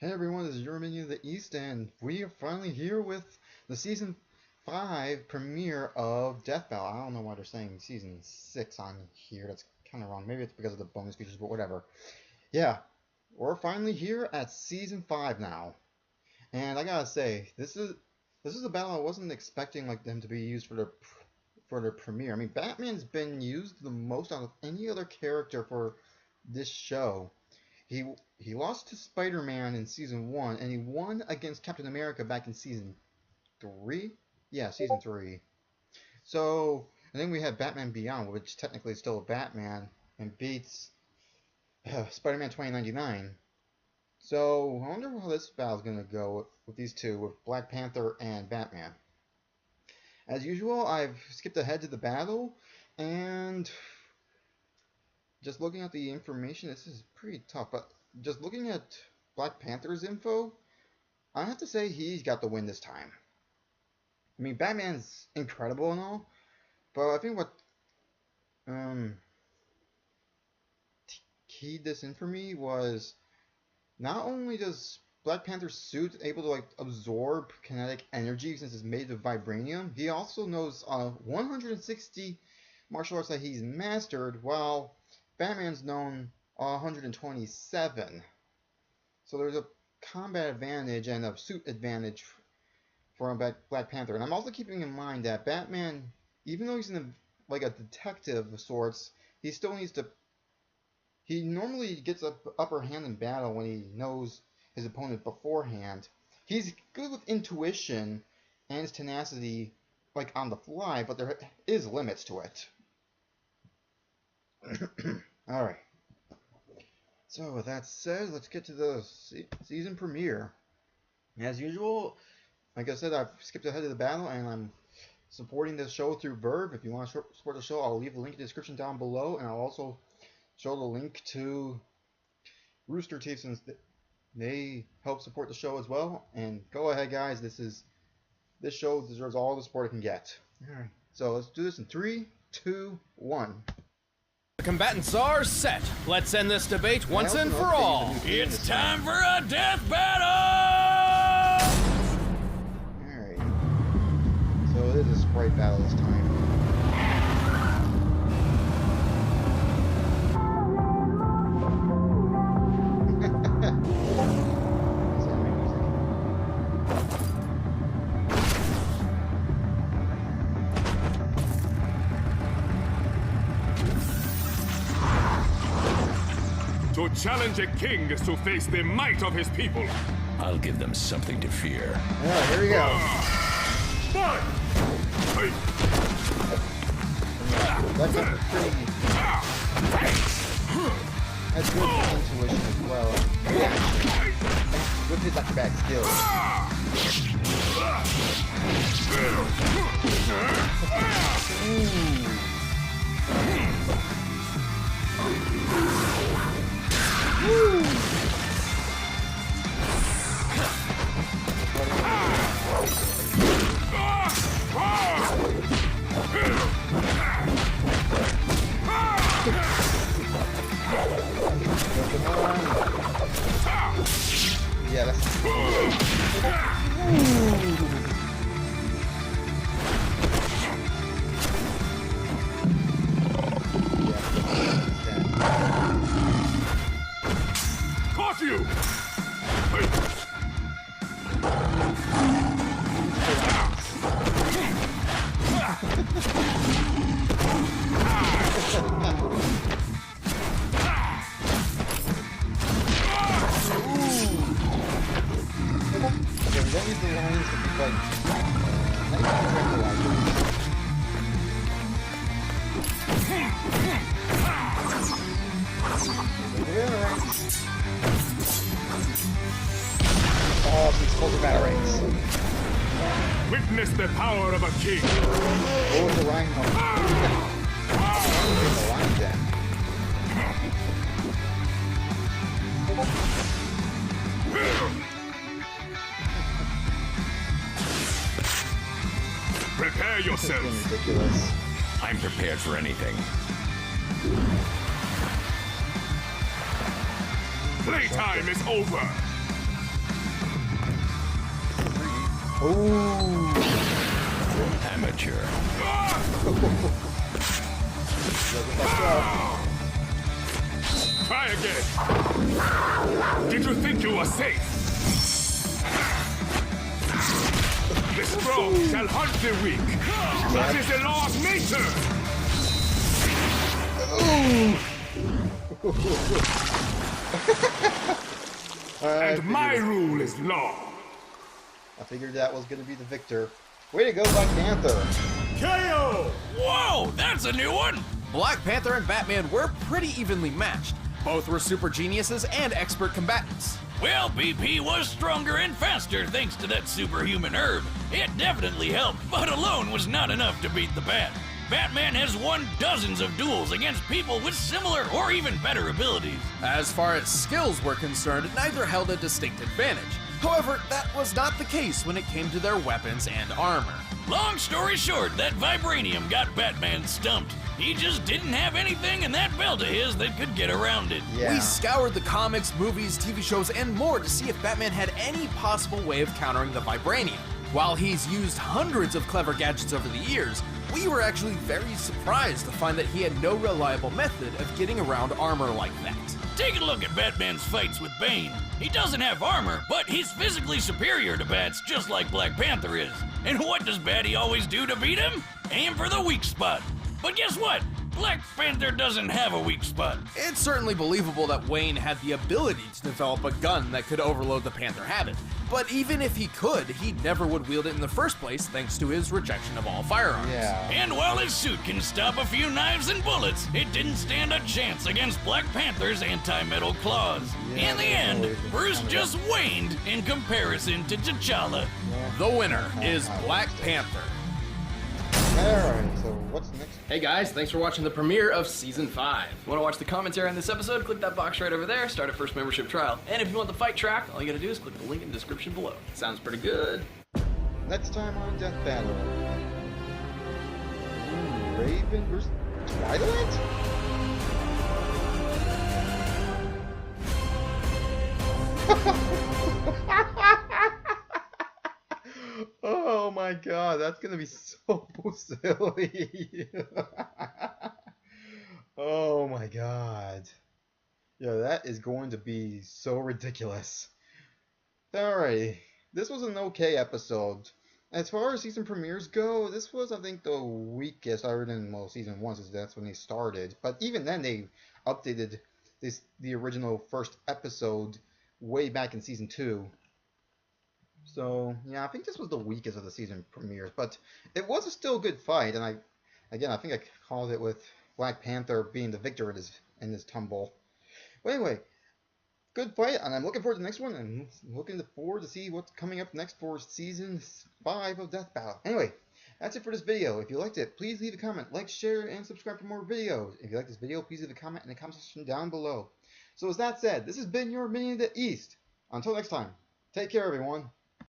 Hey everyone, this is your Minion of the East, and we are finally here with the Season 5 premiere of Death Battle. I don't know why they're saying Season 6 on here, that's kind of wrong. Maybe it's because of the bonus features, but whatever. Yeah, we're finally here at Season 5 now. And I gotta say, this is a battle I wasn't expecting them to be used for their premiere. I mean, Batman's been used the most out of any other character for this show. He he lost to Spider-Man in season 1, and he won against Captain America back in season 3. Yeah, season 3. So, and then we have Batman Beyond, which technically is still a Batman, and beats Spider-Man 2099. So, I wonder how this battle's gonna go with these two, with Black Panther and Batman. As usual, I've skipped ahead to the battle, and just looking at the information, this is pretty tough, but just looking at Black Panther's info, I have to say he's got the win this time. I mean, Batman's incredible and all, but I think what keyed this in for me was not only does Black Panther's suit able to absorb kinetic energy since it's made of vibranium, he also knows 160 martial arts that he's mastered, while Batman's known 127. So there's a combat advantage and a suit advantage for Black Panther. And I'm also keeping in mind that Batman, even though he's a detective of sorts, he still needs to. He normally gets an upper hand in battle when he knows his opponent beforehand. He's good with intuition and his tenacity, on the fly, but there is limits to it. Alright. So with that said, let's get to the season premiere. As usual, like I said, I've skipped ahead of the battle, and I'm supporting this show through Verve. If you want to support the show, I'll leave the link in the description down below, and I'll also show the link to Rooster Teeth since they help support the show as well. And go ahead, guys. This show deserves all the support it can get. Alright. So let's do this in 3, 2, 1. The combatants are set. Let's end this debate once and for all. It's time for a death battle! Alright. So it is a sprite battle this time. To challenge a king is to face the might of his people. I'll give them something to fear. Alright, here we go. That's good intuition as well. Good his acrobatic skills. Yeah, that's Caught you! we don't need the lines to be oh, these closer batarangs. Witness the power of a king. Oh, the Rhino. The line then. Prepare yourself. Ridiculous. I'm prepared for anything. Playtime is over. Ooh. Amateur. Try again. Did you think you were safe? The strong shall hunt the weak. That is the law of nature. And my rule is law. I figured that was going to be the victor. Way to go, Black Panther. KO! Whoa, that's a new one! Black Panther and Batman were pretty evenly matched. Both were super geniuses and expert combatants. Well, BP was stronger and faster thanks to that superhuman herb. It definitely helped, but alone was not enough to beat the Bat. Batman has won dozens of duels against people with similar or even better abilities. As far as skills were concerned, neither held a distinct advantage. However, that was not the case when it came to their weapons and armor. Long story short, that vibranium got Batman stumped. He just didn't have anything in that belt of his that could get around it. Yeah. We scoured the comics, movies, TV shows, and more to see if Batman had any possible way of countering the vibranium. While he's used hundreds of clever gadgets over the years, we were actually very surprised to find that he had no reliable method of getting around armor like that. Take a look at Batman's fights with Bane. He doesn't have armor, but he's physically superior to Bats just like Black Panther is. And what does Batty always do to beat him? Aim for the weak spot. But guess what? Black Panther doesn't have a weak spot. It's certainly believable that Wayne had the ability to develop a gun that could overload the Panther habit. But even if he could, he never would wield it in the first place thanks to his rejection of all firearms. Yeah. And while his suit can stop a few knives and bullets, it didn't stand a chance against Black Panther's anti-metal claws. Yeah, In the end, always Bruce kind of just waned in comparison to T'Challa. The winner is Black Panther. Alright, so what's next? Hey guys, thanks for watching the premiere of Season 5. If you want to watch the commentary on this episode, click that box right over there, start a first membership trial. And if you want the fight track, all you gotta do is click the link in the description below. Sounds pretty good. Next time on Death Battle. Raven versus Twilight? Oh my god, that's gonna be so silly. Oh my god. Yeah, that is going to be so ridiculous. Alrighty, this was an okay episode. As far as season premieres go, this was, I think, the weakest other than, well, season 1, since that's when they started. But even then, they updated the original first episode way back in season 2. So, yeah, I think this was the weakest of the season premieres, but it was a still good fight, and I think I called it with Black Panther being the victor in this tumble. But anyway, good fight, and I'm looking forward to the next one, and looking forward to see what's coming up next for season 5 of Death Battle. Anyway, that's it for this video. If you liked it, please leave a comment, like, share, and subscribe for more videos. If you like this video, please leave a comment in the comment section down below. So with that said, this has been your Minion of the East. Until next time, take care, everyone.